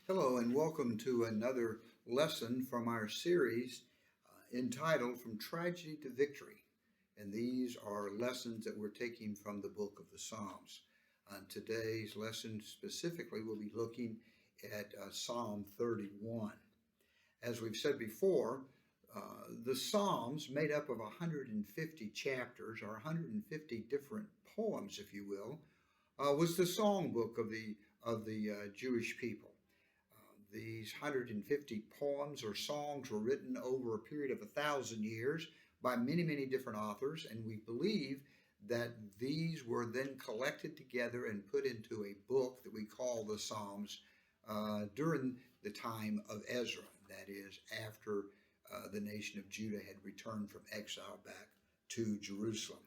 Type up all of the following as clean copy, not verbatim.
Hello, and welcome to another lesson from our series entitled From Tragedy to Victory. And these are lessons that we're taking from the book of the Psalms. Today's lesson specifically, we'll be looking at Psalm 31. As we've said before, the Psalms, made up of 150 chapters, or 150 different poems, if you will, was the songbook of the Jewish people. These 150 poems or songs were written over a period of 1,000 years by many different authors, and we believe that these were then collected together and put into a book that we call the Psalms during the time of Ezra, that is, after the nation of Judah had returned from exile back to Jerusalem.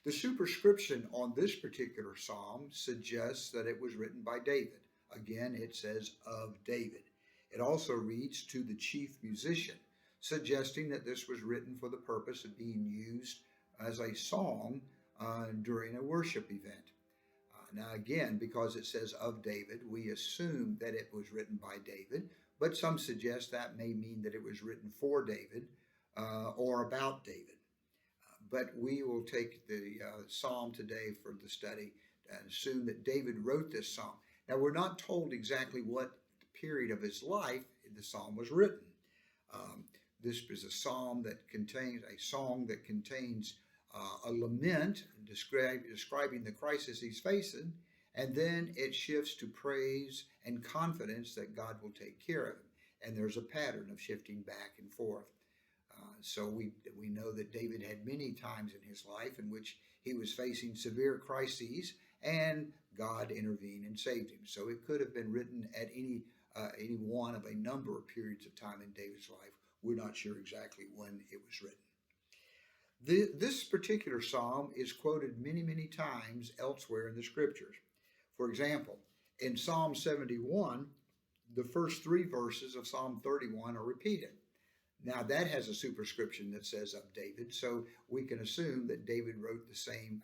The superscription on this particular psalm suggests that it was written by David. Again, it says of David. It also reads to the chief musician, suggesting that this was written for the purpose of being used as a song during a worship event. Now, again, because it says of David, we assume that it was written by David, but some suggest that may mean that it was written for David or about David. But we will take the psalm today for the study and assume that David wrote this psalm. Now, we're not told exactly what period of his life the psalm was written. This is a psalm that contains a song that contains a lament describing the crisis he's facing, and then it shifts to praise and confidence that God will take care of him. And there's a pattern of shifting back and forth. So we know that David had many times in his life in which he was facing severe crises, and God intervened and saved him. So it could have been written at any one of a number of periods of time in David's life. We're not sure exactly when it was written. This particular psalm is quoted many times elsewhere in the scriptures. For example, in Psalm 71, the first three verses of Psalm 31 are repeated. Now, that has a superscription that says of David, so we can assume that David wrote the same,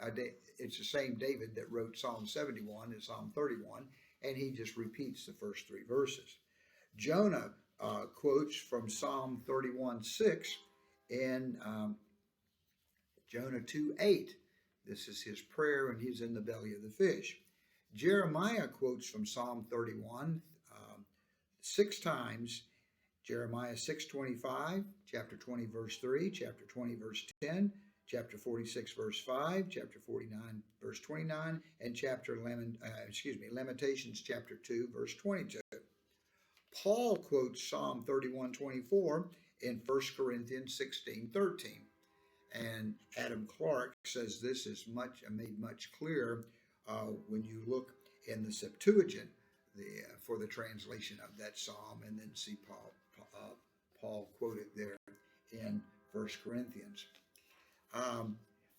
it's the same David that wrote Psalm 71 and Psalm 31, and he just repeats the first three verses. Jonah quotes from Psalm 31:6 in Jonah 2:8. This is his prayer, and he's in the belly of the fish. Jeremiah quotes from Psalm 31 six times. Jeremiah 6:25, chapter 20, verse 3, chapter 20, verse 10, chapter 46, verse 5, chapter 49, verse 29, and Lamentations chapter 2, verse 22. Paul quotes Psalm 31:24 in 1 Corinthians 16:13. And Adam Clarke says this is made much clearer when you look in the Septuagint for the translation of that psalm, and then see Paul quoted there in 1 Corinthians.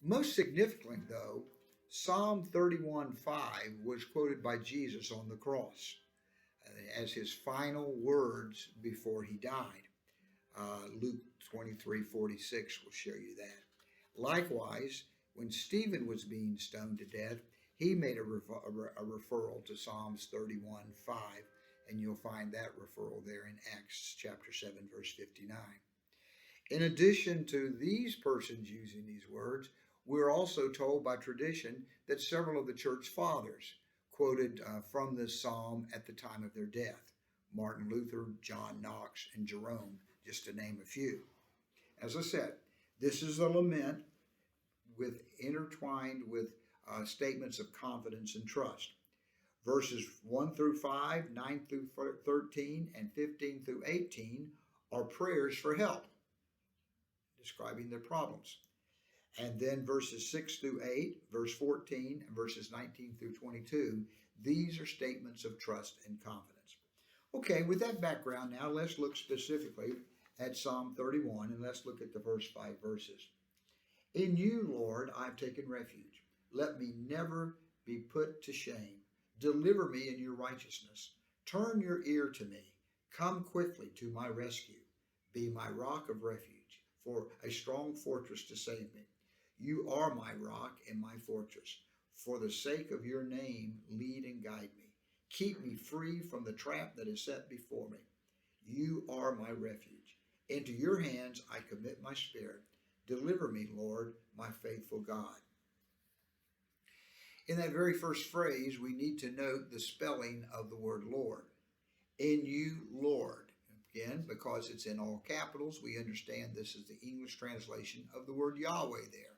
Most significantly, though, Psalm 31:5 was quoted by Jesus on the cross as his final words before he died. Luke 23:46 will show you that. Likewise, when Stephen was being stoned to death, he made a referral to Psalms 31:5, and you'll find that referral there in Acts chapter 7, verse 59. In addition to these persons using these words, we're also told by tradition that several of the church fathers quoted from this psalm at the time of their death. Martin Luther, John Knox, and Jerome, just to name a few. As I said, this is a lament intertwined with statements of confidence and trust. Verses 1 through 5, 9 through 13, and 15 through 18 are prayers for help, describing their problems. And then verses 6 through 8, verse 14, and verses 19 through 22, these are statements of trust and confidence. Okay, with that background now, let's look specifically at Psalm 31, and let's look at the first 5 verses. In you, Lord, I've taken refuge. Let me never be put to shame. Deliver me in your righteousness. Turn your ear to me. Come quickly to my rescue. Be my rock of refuge, for a strong fortress to save me. You are my rock and my fortress. For the sake of your name, lead and guide me. Keep me free from the trap that is set before me. You are my refuge. Into your hands I commit my spirit. Deliver me, Lord, my faithful God. In that very first phrase, we need to note the spelling of the word Lord. In you, Lord. Again, because it's in all capitals, we understand this is the English translation of the word Yahweh there.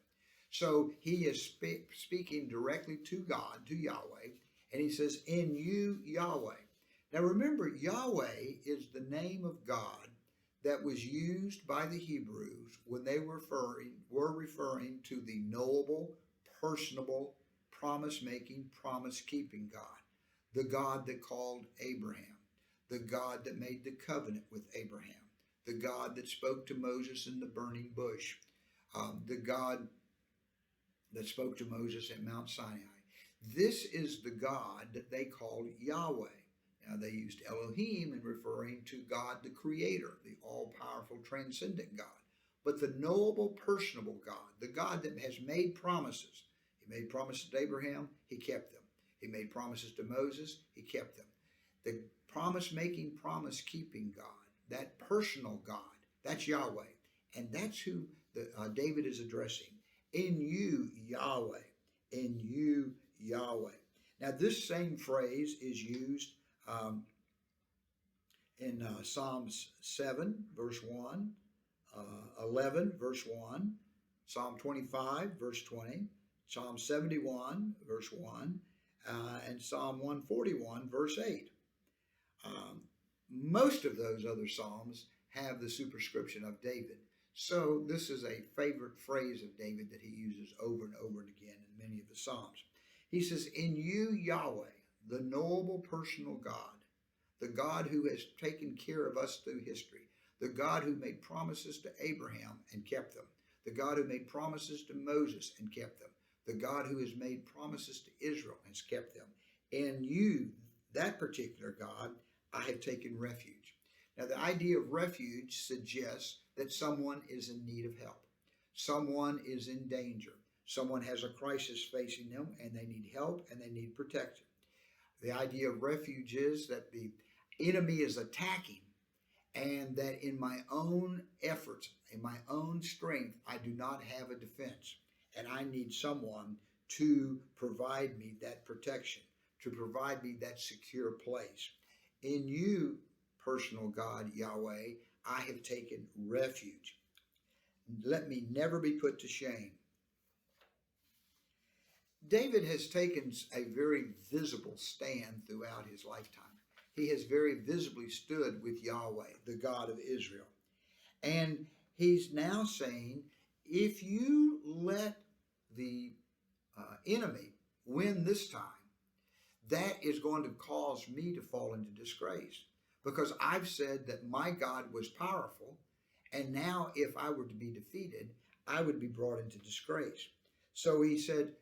So he is speaking directly to God, to Yahweh, and he says, in you, Yahweh. Now remember, Yahweh is the name of God that was used by the Hebrews when they were referring to the knowable, personable, promise-making, promise-keeping God, the God that called Abraham, the God that made the covenant with Abraham, the God that spoke to Moses in the burning bush, the God that spoke to Moses at Mount Sinai. This is the God that they called Yahweh. Now, they used Elohim in referring to God the Creator, the all-powerful, transcendent God. But the knowable, personable God, the God that has made promises. He made promises to Abraham, he kept them. He made promises to Moses, he kept them. The promise-making, promise-keeping God, that personal God, that's Yahweh. And that's who David is addressing. In you, Yahweh. In you, Yahweh. Now, this same phrase is used in Psalms 7, verse 1, 11, verse 1, Psalm 25, verse 20, Psalm 71, verse 1, and Psalm 141, verse 8. Most of those other psalms have the superscription of David. So this is a favorite phrase of David that he uses over and over and again in many of the psalms. He says, in you, Yahweh, the knowable personal God, the God who has taken care of us through history, the God who made promises to Abraham and kept them, the God who made promises to Moses and kept them, the God who has made promises to Israel and has kept them. In you, that particular God, I have taken refuge. Now, the idea of refuge suggests that someone is in need of help. Someone is in danger. Someone has a crisis facing them and they need help and they need protection. The idea of refuge is that the enemy is attacking and that in my own efforts, in my own strength, I do not have a defense. And I need someone to provide me that protection, to provide me that secure place. In you, personal God, Yahweh, I have taken refuge. Let me never be put to shame. David has taken a very visible stand throughout his lifetime. He has very visibly stood with Yahweh, the God of Israel. And he's now saying, if you let the enemy win this time, that is going to cause me to fall into disgrace. Because I've said that my God was powerful, and now if I were to be defeated, I would be brought into disgrace. So he said,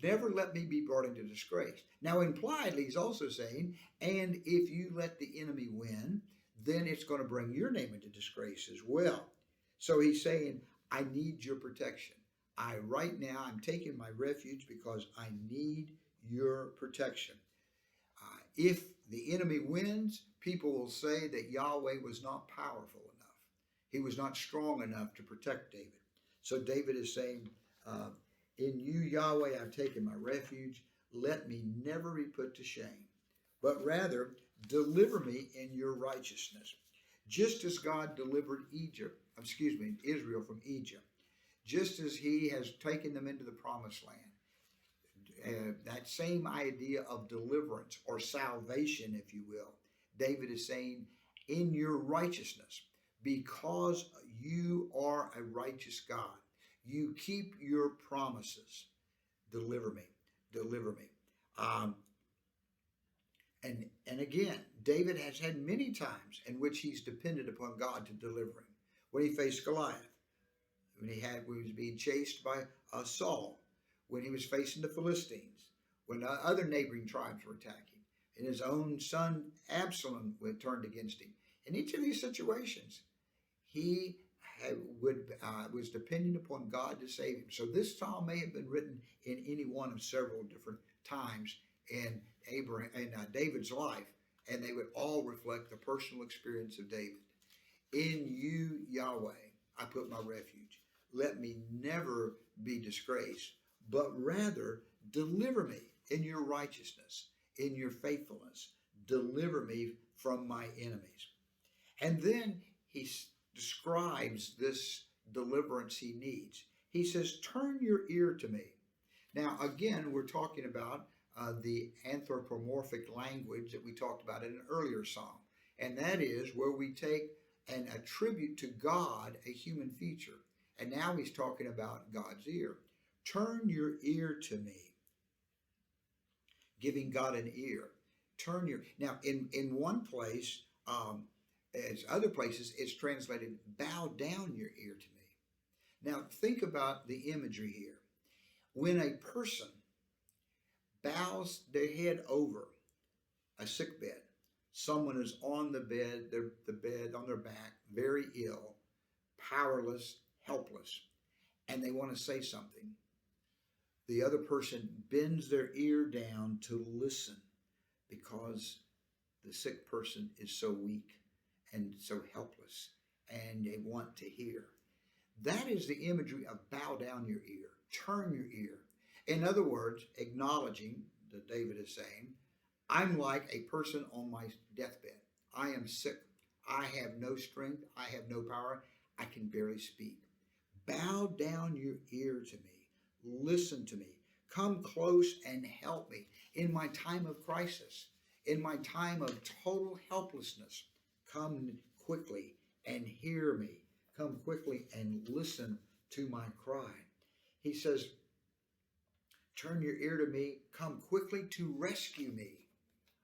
never let me be brought into disgrace. Now, impliedly, he's also saying, and if you let the enemy win, then it's going to bring your name into disgrace as well. So he's saying, I need your protection. Right now, I'm taking my refuge because I need your protection. If the enemy wins, people will say that Yahweh was not powerful enough. He was not strong enough to protect David. So David is saying, in you, Yahweh, I've taken my refuge. Let me never be put to shame, but rather deliver me in your righteousness. Just as God delivered Israel from Egypt, just as he has taken them into the promised land. That same idea of deliverance or salvation, if you will. David is saying, in your righteousness, because you are a righteous God, you keep your promises. Deliver me, deliver me. And again, David has had many times in which he's depended upon God to deliver him. When he faced Goliath, when he was being chased by Saul, when he was facing the Philistines, when other neighboring tribes were attacking, and his own son Absalom turned against him. In each of these situations, he was depending upon God to save him. So this psalm may have been written in any one of several different times, and David's life, and they would all reflect the personal experience of David. In you, Yahweh, I put my refuge. Let me never be disgraced, but rather deliver me in your righteousness, in your faithfulness. Deliver me from my enemies. And then he describes this deliverance he needs. He says, turn your ear to me. Now, again, we're talking about the anthropomorphic language that we talked about in an earlier psalm. And that is where we take and attribute to God a human feature. And now he's talking about God's ear. Turn your ear to me. Giving God an ear. Turn your... Now, in one place, as other places, it's translated, bow down your ear to me. Now, think about the imagery here. When a person bows their head over a sick bed, someone is on the bed, the bed on their back, very ill, powerless, helpless, and they want to say something. The other person bends their ear down to listen because the sick person is so weak and so helpless, and they want to hear. That is the imagery of bow down your ear, turn your ear. In other words, acknowledging that David is saying, I'm like a person on my deathbed. I am sick. I have no strength. I have no power. I can barely speak. Bow down your ear to me. Listen to me. Come close and help me in my time of crisis, in my time of total helplessness. Come quickly and hear me. Come quickly and listen to my cry. He says, turn your ear to me. Come quickly to rescue me.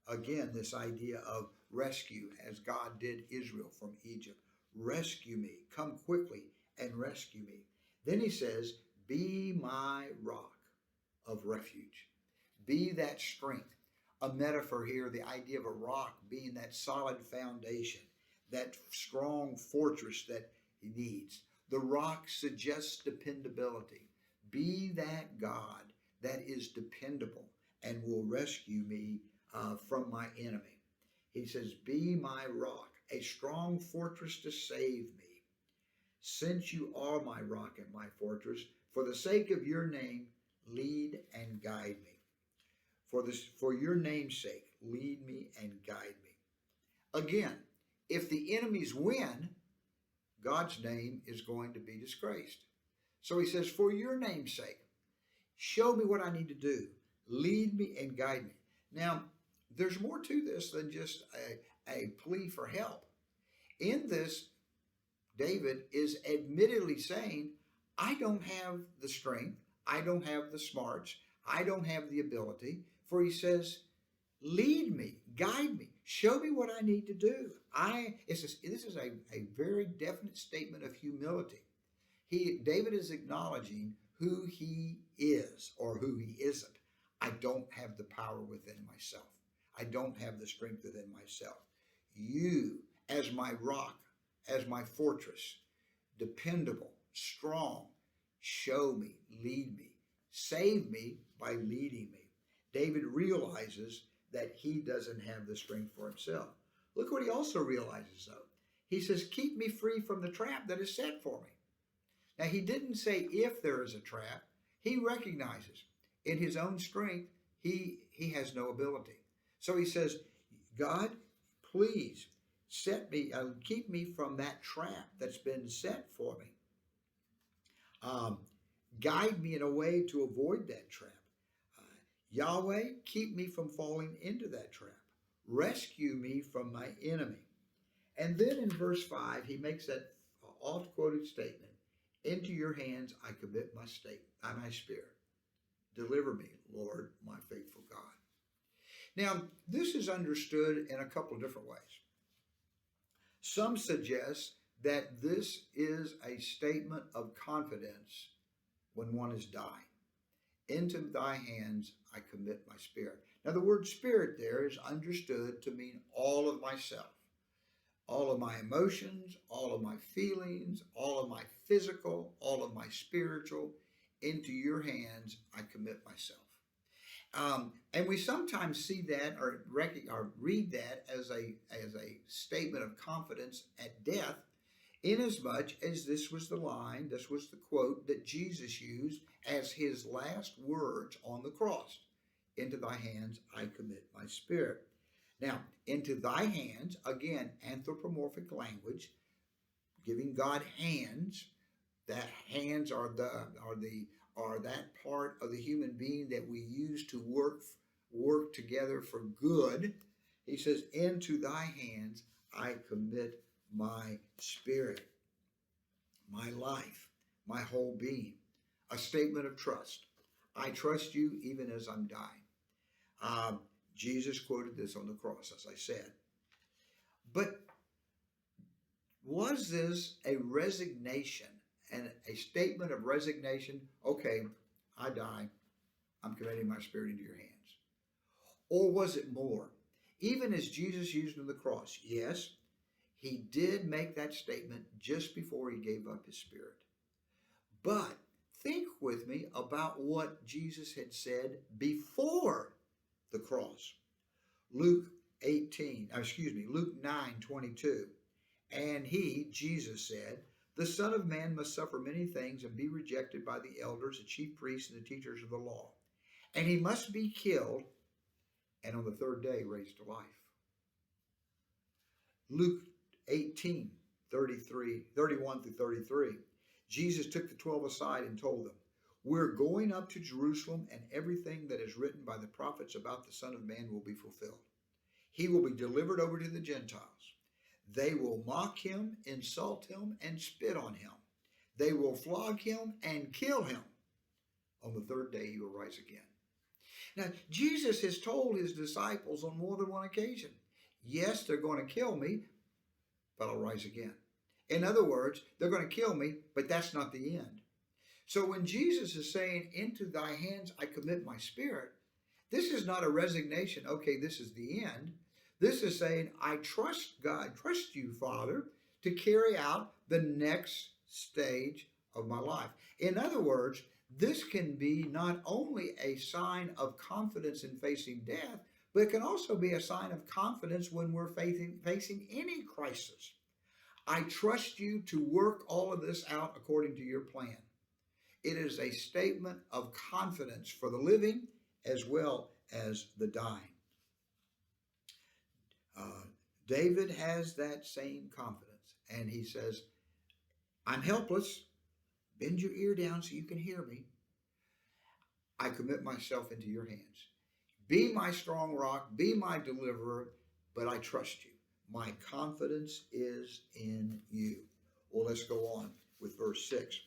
Again, this idea of rescue as God did Israel from Egypt. Rescue me. Come quickly and rescue me. Then he says, be my rock of refuge. Be that strength. A metaphor here, the idea of a rock being that solid foundation, that strong fortress that he needs. The rock suggests dependability. Be that God that is dependable and will rescue me from my enemy. He says, be my rock, a strong fortress to save me. Since you are my rock and my fortress, for the sake of your name, lead and guide me. For your name's sake, lead me and guide me. Again, if the enemies win, God's name is going to be disgraced. So he says, for your name's sake, show me what I need to do. Lead me and guide me. Now, there's more to this than just a plea for help. In this, David is admittedly saying, I don't have the strength. I don't have the smarts. I don't have the ability. For he says, lead me, guide me, show me what I need to do. This is a very definite statement of humility. David is acknowledging who he is or who he isn't. I don't have the power within myself. I don't have the strength within myself. You, as my rock, as my fortress, dependable, strong, show me, lead me, save me by leading me. David realizes that he doesn't have the strength for himself. Look what he also realizes, though. He says, keep me free from the trap that is set for me. Now, he didn't say if there is a trap. He recognizes in his own strength, he has no ability. So he says, God, please keep me from that trap that's been set for me. Guide me in a way to avoid that trap. Yahweh, keep me from falling into that trap. Rescue me from my enemy. And then in verse 5, he makes that oft-quoted statement, into your hands I commit my spirit. Deliver me, Lord, my faithful God. Now, this is understood in a couple of different ways. Some suggest that this is a statement of confidence when one is dying. Into thy hands I commit my spirit. Now, the word spirit there is understood to mean all of myself, all of my emotions, all of my feelings, all of my physical, all of my spiritual. Into your hands I commit myself. And we sometimes see that or read that as a statement of confidence at death, inasmuch as this was the line, this was the quote that Jesus used as his last words on the cross. Into thy hands I commit my spirit. Now, into thy hands, again, anthropomorphic language, giving God hands. That hands are that part of the human being that we use to work together for good. He says, into thy hands I commit my spirit, my life, my whole being. A statement of trust. I trust you even as I'm dying. Jesus quoted this on the cross, as I said. But was this a resignation and a statement of resignation? Okay, I die. I'm committing my spirit into your hands. Or was it more? Even as Jesus used on the cross, yes, he did make that statement just before he gave up his spirit. But think with me about what Jesus had said before the cross. Luke 9:22. And he, Jesus, said, the Son of Man must suffer many things and be rejected by the elders, the chief priests, and the teachers of the law. And he must be killed, and on the third day raised to life. Luke 18:31 through 33. Jesus took the 12 aside and told them, we're going up to Jerusalem, and everything that is written by the prophets about the Son of Man will be fulfilled. He will be delivered over to the Gentiles. They will mock him, insult him, and spit on him. They will flog him and kill him. On the third day, he will rise again. Now, Jesus has told his disciples on more than one occasion, yes, they're going to kill me, but I'll rise again. In other words, they're going to kill me, but that's not the end. So when Jesus is saying, into thy hands I commit my spirit, this is not a resignation, okay, this is the end. This is saying, I trust God, trust you, Father, to carry out the next stage of my life. In other words, this can be not only a sign of confidence in facing death, but it can also be a sign of confidence when we're facing any crisis. I trust you to work all of this out according to your plan. It is a statement of confidence for the living as well as the dying. David has that same confidence, and he says, I'm helpless. Bend your ear down so you can hear me. I commit myself into your hands. Be my strong rock, be my deliverer, but I trust you. My confidence is in you. Well, let's go on with verse 6.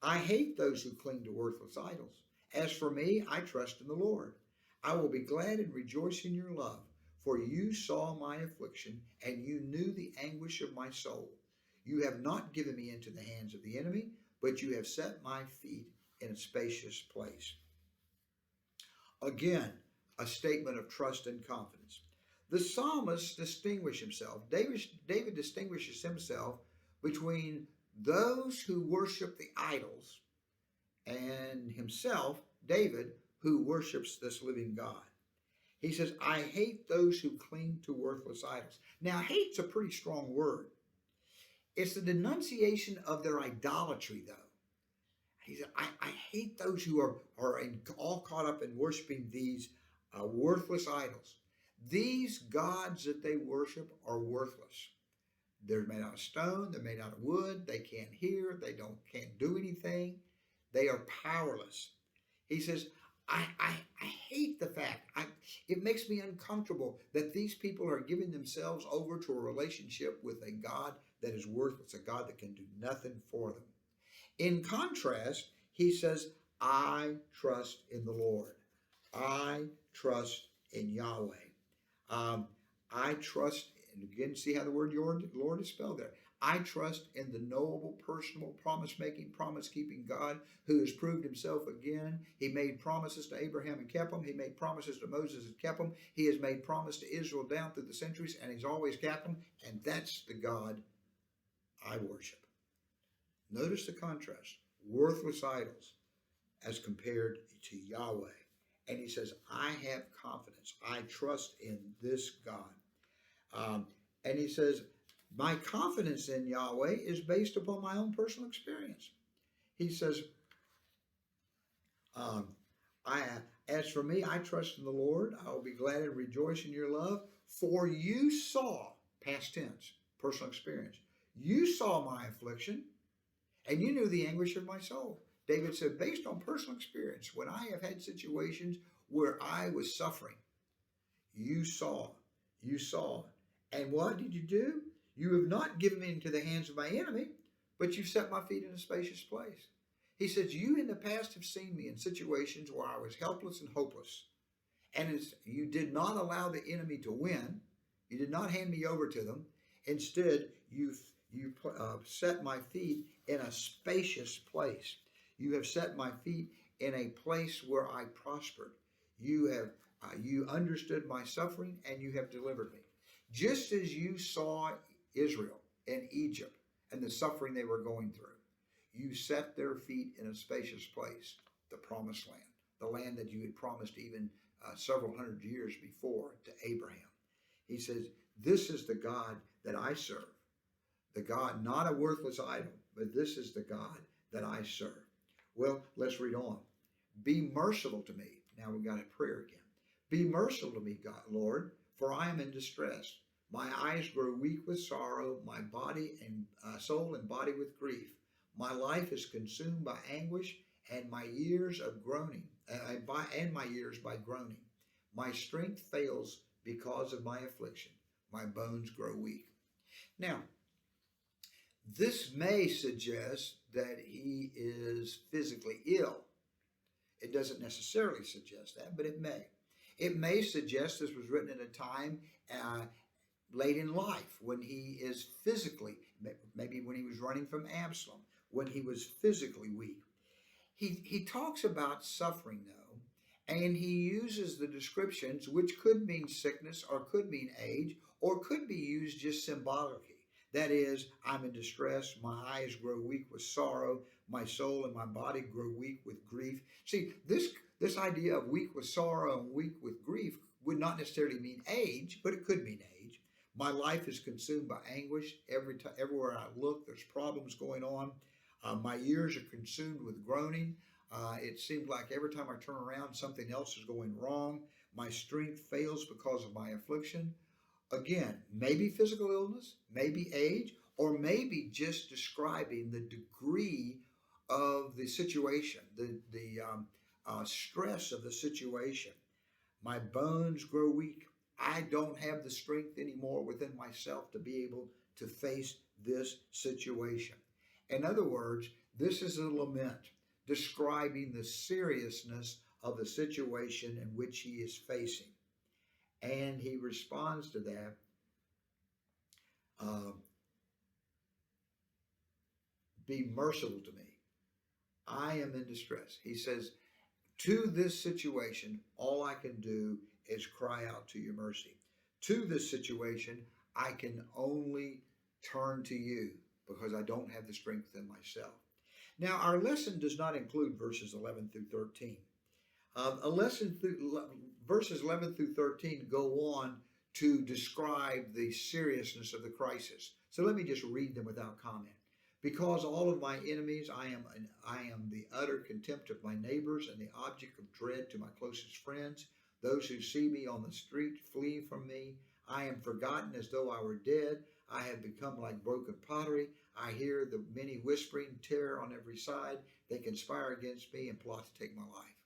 I hate those who cling to worthless idols. As for me, I trust in the Lord. I will be glad and rejoice in your love, for you saw my affliction, and you knew the anguish of my soul. You have not given me into the hands of the enemy, but you have set my feet in a spacious place. Again, a statement of trust and confidence. The psalmist distinguished himself. David distinguishes himself between those who worship the idols and himself, David, who worships this living God. He says, I hate those who cling to worthless idols. Now, hate's a pretty strong word. It's the denunciation of their idolatry, though. He said, I hate those who are all caught up in worshiping these worthless idols. These gods that they worship are worthless. They're made out of stone. They're made out of wood. They can't hear. They can't do anything. They are powerless. He says, I hate the fact. It makes me uncomfortable that these people are giving themselves over to a relationship with a God that is worthless, a God that can do nothing for them. In contrast, he says, I trust in the Lord. I trust in Yahweh. I trust, and again, see how the word Lord is spelled there. I trust in the knowable, personal, promise-making, promise-keeping God who has proved himself again. He made promises to Abraham and kept them. He made promises to Moses and kept them. He has made promise to Israel down through the centuries, and he's always kept them. And that's the God I worship. Notice the contrast. Worthless idols as compared to Yahweh And he says, I have confidence. I trust in this God. Um, and he says, my confidence in Yahweh is based upon my own personal experience. He says, um, I as for me, I trust in the Lord. I will be glad and rejoice in your love. For you saw, past tense, personal experience, you saw my affliction, and you knew the anguish of my soul. David said, based on personal experience, when I have had situations where I was suffering, you saw, you saw. And what did you do? You have not given me into the hands of my enemy, but you've set my feet in a spacious place. He says, you in the past have seen me in situations where I was helpless and hopeless. And you did not allow the enemy to win. You did not hand me over to them. Instead, you set my feet in a spacious place. You have set my feet in a place where I prospered. You understood my suffering, and you have delivered me. Just as you saw Israel in Egypt and the suffering they were going through, you set their feet in a spacious place, the promised land, the land that you had promised even several hundred years before to Abraham. He says, this is the God that I serve. The God, not a worthless idol, but this is the God that I serve. Well, let's read on. Be merciful to me. Now we've got a prayer again. Be merciful to me, God, Lord, for I am in distress. My eyes grow weak with sorrow, my body and soul and body with grief. My life is consumed by anguish, and my years of groaning, and my years by groaning. My strength fails because of my affliction. My bones grow weak. Now, this may suggest that he is physically ill. It doesn't necessarily suggest that, but it may. It may suggest this was written at a time late in life when he is physically, maybe when he was running from Absalom, when he was physically weak. He talks about suffering, though, and he uses the descriptions, which could mean sickness or could mean age or could be used just symbolically. That is, I'm in distress, my eyes grow weak with sorrow, my soul and my body grow weak with grief. See, this idea of weak with sorrow and weak with grief would not necessarily mean age, but it could mean age. My life is consumed by anguish. Everywhere I look, there's problems going on. My ears are consumed with groaning. It seems like every time I turn around, something else is going wrong. My strength fails because of my affliction. Again, maybe physical illness, maybe age, or maybe just describing the degree of the situation, the stress of the situation. My bones grow weak. I don't have the strength anymore within myself to be able to face this situation. In other words, this is a lament describing the seriousness of the situation in which he is facing. And he responds to that, be merciful to me. I am in distress. He says, to this situation, all I can do is cry out to your mercy. To this situation, I can only turn to you because I don't have the strength in myself. Now, our lesson does not include verses 11 through 13. Verses 11 through 13 go on to describe the seriousness of the crisis. So let me just read them without comment. Because all of my enemies, I am the utter contempt of my neighbors and the object of dread to my closest friends. Those who see me on the street flee from me. I am forgotten as though I were dead. I have become like broken pottery. I hear the many whispering terror on every side. They conspire against me and plot to take my life.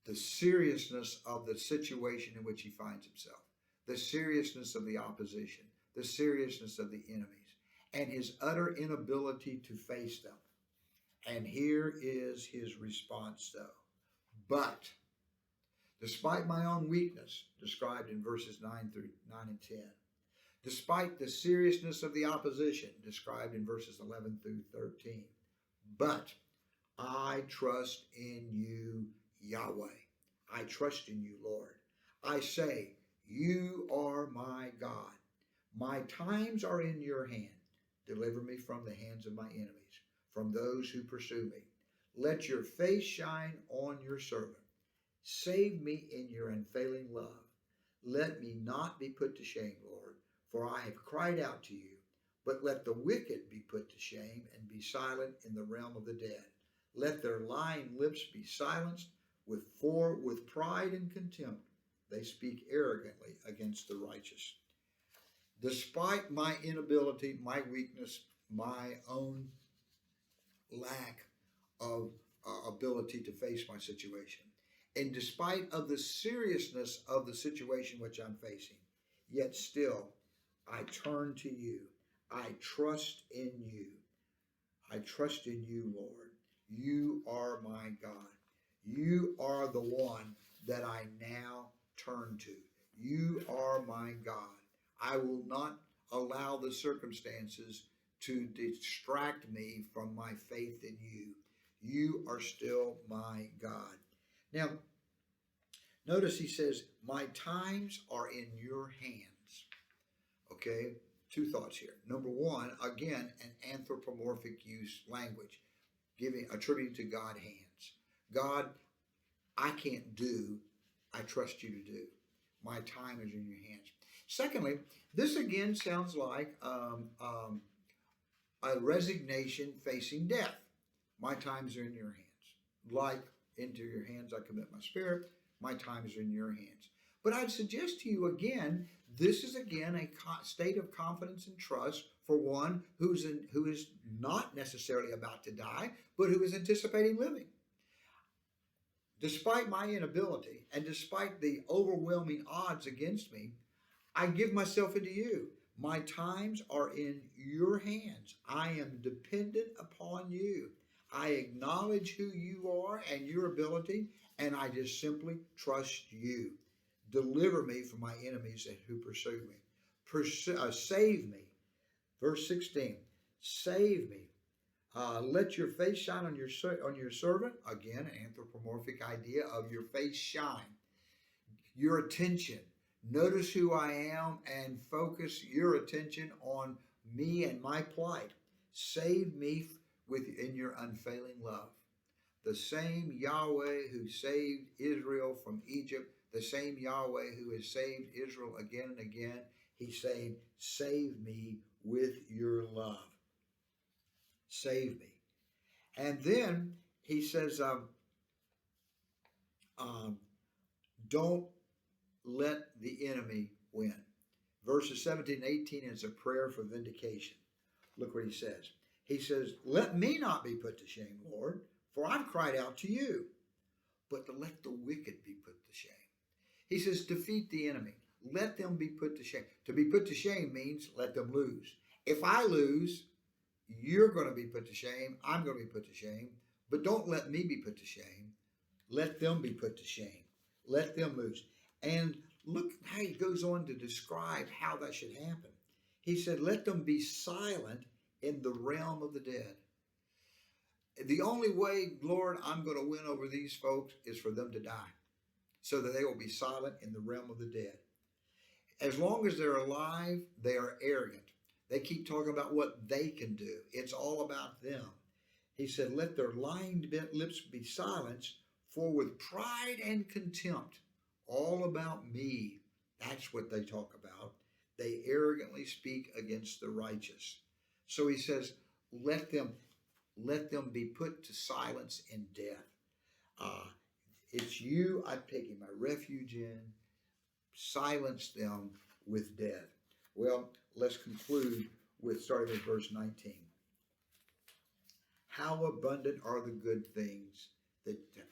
The seriousness of the situation in which he finds himself, the seriousness of the opposition, the seriousness of the enemies, and his utter inability to face them. And here is his response, though. But, despite my own weakness, described in verses 9 and 10, despite the seriousness of the opposition, described in verses 11 through 13, but I trust in you, Yahweh. I trust in you, Lord. I say, you are my God. My times are in your hand. Deliver me from the hands of my enemies, from those who pursue me. Let your face shine on your servant, Save me in your unfailing love. Let me not be put to shame, Lord, for I have cried out to you. But let the wicked be put to shame and be silent in the realm of the dead. Let their lying lips be silenced, for with pride and contempt they speak arrogantly against the righteous. Despite my inability, my weakness, my own lack of ability to face my situation, and despite of the seriousness of the situation which I'm facing, yet still I turn to you. I trust in you. I trust in you, Lord. You are my God. You are the one that I now turn to. You are my God. I will not allow the circumstances to distract me from my faith in you. You are still my God. Now, notice he says, my times are in your hands. Okay, two thoughts here. Number one, again, an anthropomorphic use language, attributing to God hands. God, I can't do, I trust you to do. My time is in your hands. Secondly, this again sounds like a resignation facing death. My times are in your hands. Like, into your hands I commit my spirit. My times are in your hands. But I'd suggest to you again, this is again a state of confidence and trust for one who is not necessarily about to die, but who is anticipating living. Despite my inability and despite the overwhelming odds against me, I give myself into you. My times are in your hands. I am dependent upon you. I acknowledge who you are and your ability, and I just simply trust you. Deliver me from my enemies who pursue me. Save me. Verse 16, save me. Let your face shine on your servant. Again, an anthropomorphic idea of your face shine. Your attention. Notice who I am and focus your attention on me and my plight. Save me in your unfailing love. The same Yahweh who saved Israel from Egypt, the same Yahweh who has saved Israel again and again, he's saying, save me with your love. Save me. And then he says, don't let the enemy win. Verses 17 and 18 is a prayer for vindication. Look what he says. He says, let me not be put to shame, Lord, for I've cried out to you. But to let the wicked be put to shame. He says, defeat the enemy. Let them be put to shame. To be put to shame means let them lose. If I lose, you're going to be put to shame. I'm going to be put to shame. But don't let me be put to shame. Let them be put to shame. Let them lose. And look how he goes on to describe how that should happen. He said, let them be silent in the realm of the dead. The only way, Lord, I'm going to win over these folks is for them to die, so that they will be silent in the realm of the dead. As long as they're alive, they are arrogant. They keep talking about what they can do. It's all about them. He said, let their lying lips be silenced, for with pride and contempt, all about me, that's what they talk about. They arrogantly speak against the righteous. So he says, let them be put to silence in death. It's you I'm taking my refuge in. Silence them with death. Well, let's conclude with starting with verse 19. How abundant are the good things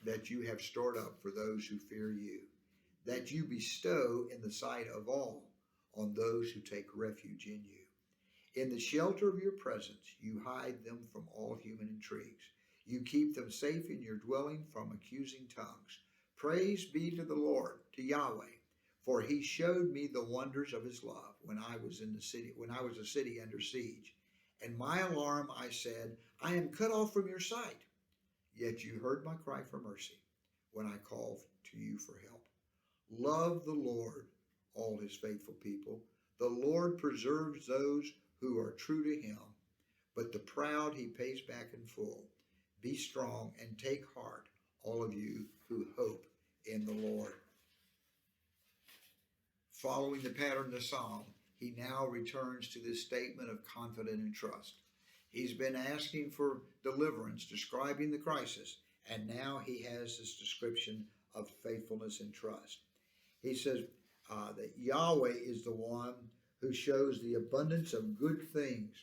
that you have stored up for those who fear you, that you bestow in the sight of all on those who take refuge in you. In the shelter of your presence, you hide them from all human intrigues. You keep them safe in your dwelling from accusing tongues. Praise be to the Lord, to Yahweh, for he showed me the wonders of his love when I was a city under siege. In my alarm I said, I am cut off from your sight. Yet you heard my cry for mercy when I called to you for help. Love the Lord, all his faithful people. The Lord preserves those who are true to him, but the proud he pays back in full. Be strong and take heart, all of you who hope in the Lord. Following the pattern of the psalm, he now returns to this statement of confidence and trust. He's been asking for deliverance, describing the crisis, and now he has this description of faithfulness and trust. He says that Yahweh is the one who shows the abundance of good things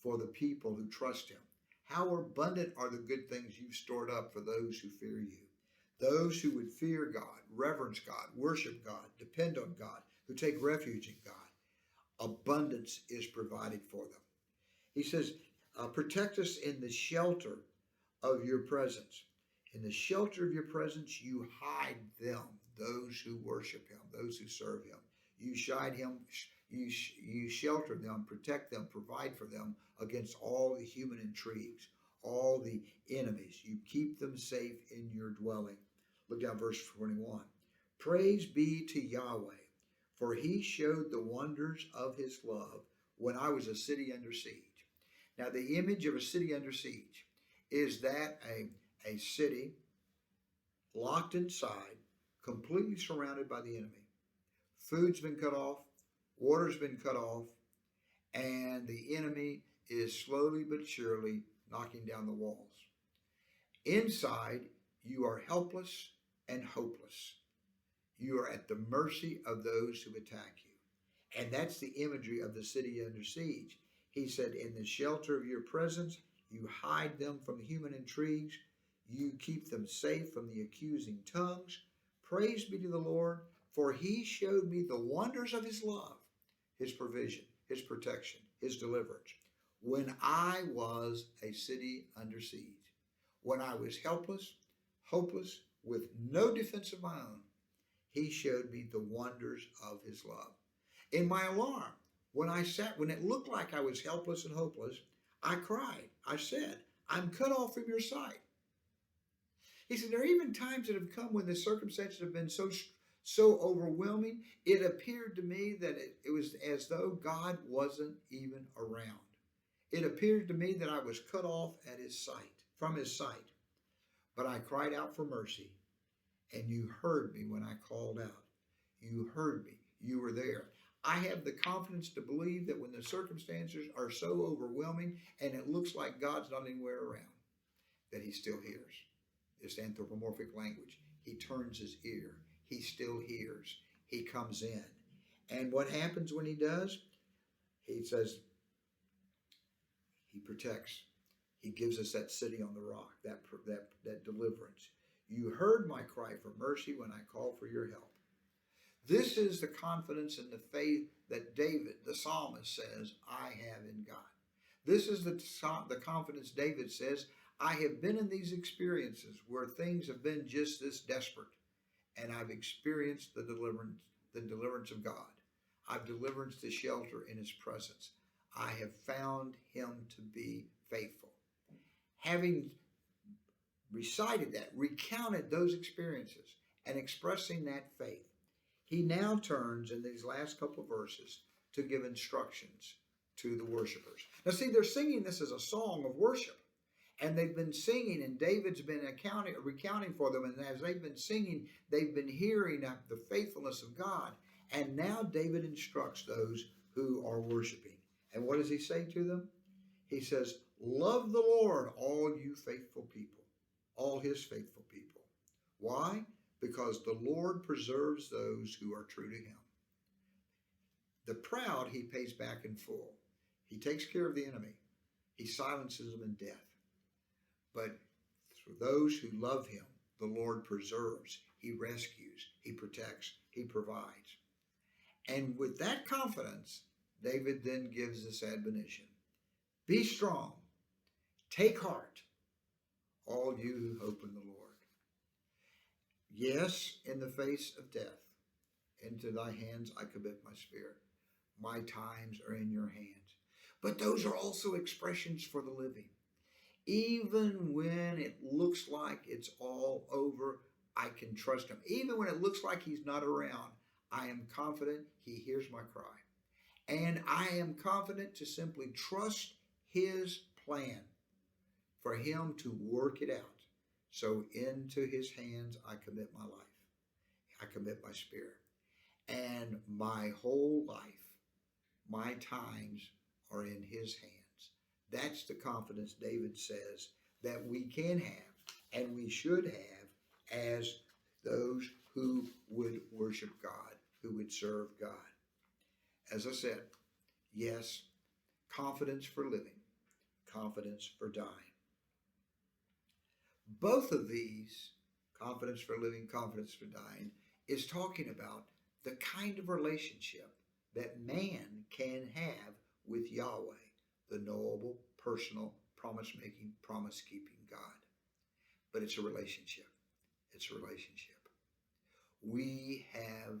for the people who trust him. How abundant are the good things you've stored up for those who fear you? Those who would fear God, reverence God, worship God, depend on God, who take refuge in God. Abundance is provided for them. He says, protect us in the shelter of your presence. In the shelter of your presence, you hide them, those who worship him, those who serve him. You hide him, you shelter them, protect them, provide for them against all the human intrigues, all the enemies. You keep them safe in your dwelling. Look down verse 21. Praise be to Yahweh, for he showed the wonders of his love when I was a city under siege. Now, the image of a city under siege is that a city locked inside, completely surrounded by the enemy. Food's been cut off, water's been cut off, and the enemy is slowly but surely knocking down the walls. Inside, you are helpless and hopeless. You are at the mercy of those who attack you. And that's the imagery of the city under siege. He said, in the shelter of your presence, you hide them from human intrigues. You keep them safe from the accusing tongues. Praise be to the Lord, for he showed me the wonders of his love, his provision, his protection, his deliverance, when I was a city under siege, when I was helpless, hopeless, with no defense of my own. He showed me the wonders of his love. In my alarm, when it looked like I was helpless and hopeless, I cried. I said, I'm cut off from your sight. He said, there are even times that have come when the circumstances have been so overwhelming, it appeared to me that it was as though God wasn't even around. It appeared to me that I was cut off at his sight, from his sight. But I cried out for mercy, and you heard me when I called out. You heard me. You were there. I have the confidence to believe that when the circumstances are so overwhelming and it looks like God's not anywhere around, that he still hears. This anthropomorphic language. He turns his ear. He still hears. He comes in. And what happens when he does? He says, he protects. He gives us that city on the rock, that deliverance. You heard my cry for mercy when I called for your help. This is the confidence and the faith that David, the psalmist, says, I have in God. This is the confidence David says, I have been in these experiences where things have been just this desperate, and I've experienced the deliverance of God. I've deliverance to shelter in his presence. I have found him to be faithful. Having recited that, recounted those experiences, and expressing that faith, he now turns in these last couple of verses to give instructions to the worshipers. Now see, they're singing this as a song of worship. And they've been singing, and David's been recounting for them. And as they've been singing, they've been hearing the faithfulness of God. And now David instructs those who are worshiping. And what does he say to them? He says, love the Lord, all you faithful people, all his faithful people. Why? Because the Lord preserves those who are true to him. The proud he pays back in full. He takes care of the enemy. He silences them in death. But for those who love him, the Lord preserves, he rescues, he protects, he provides. And with that confidence, David then gives this admonition. Be strong, take heart, all you who hope in the Lord. Yes, in the face of death, into thy hands I commit my spirit. My times are in your hands. But those are also expressions for the living. Even when it looks like it's all over, I can trust him. Even when it looks like he's not around, I am confident he hears my cry. And I am confident to simply trust his plan for him to work it out. So into his hands I commit my life. I commit my spirit. And my whole life, my times are in his hands. That's the confidence David says that we can have and we should have as those who would worship God, who would serve God. As I said, yes, confidence for living, confidence for dying. Both of these, confidence for living, confidence for dying, is talking about the kind of relationship that man can have with Yahweh, the knowable, personal, promise-making, promise-keeping God. But it's a relationship. It's a relationship. We have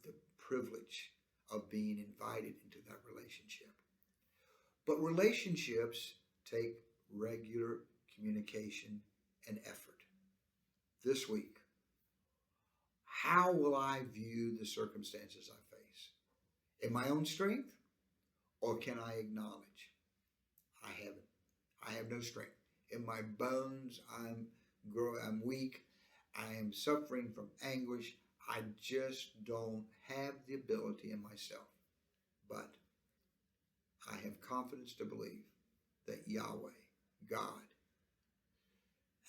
the privilege of being invited into that relationship. But relationships take regular communication and effort. This week, how will I view the circumstances I face? In my own strength, or can I acknowledge I haven't? I have no strength. In my bones, I'm weak. I am suffering from anguish. I just don't have the ability in myself. But I have confidence to believe that Yahweh, God,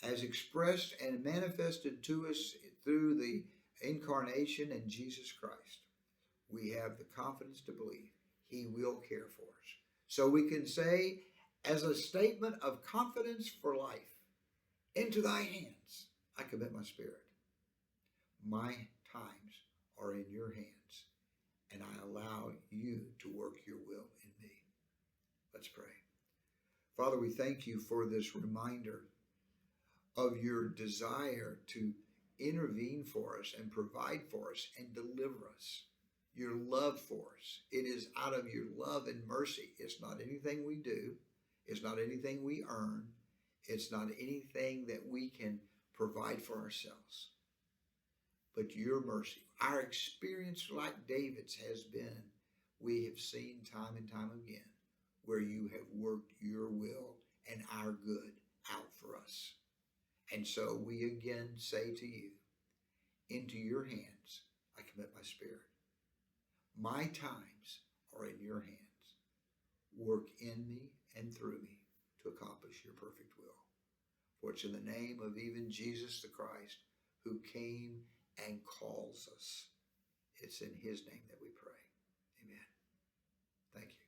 has expressed and manifested to us through the incarnation in Jesus Christ. We have the confidence to believe he will care for us. So we can say, as a statement of confidence for life, into thy hands I commit my spirit. My times are in your hands, and I allow you to work your will in me. Let's pray. Father, we thank you for this reminder of your desire to intervene for us and provide for us and deliver us. Your love for us. It is out of your love and mercy. It's not anything we do. It's not anything we earn. It's not anything that we can provide for ourselves. But your mercy. Our experience, like David's, has been, we have seen time and time again, where you have worked your will and our good out for us. And so we again say to you, into your hands I commit my spirit. My times are in your hands. Work in me and through me to accomplish your perfect will. For it's in the name of even Jesus the Christ, who came and calls us. It's in his name that we pray. Amen. Thank you.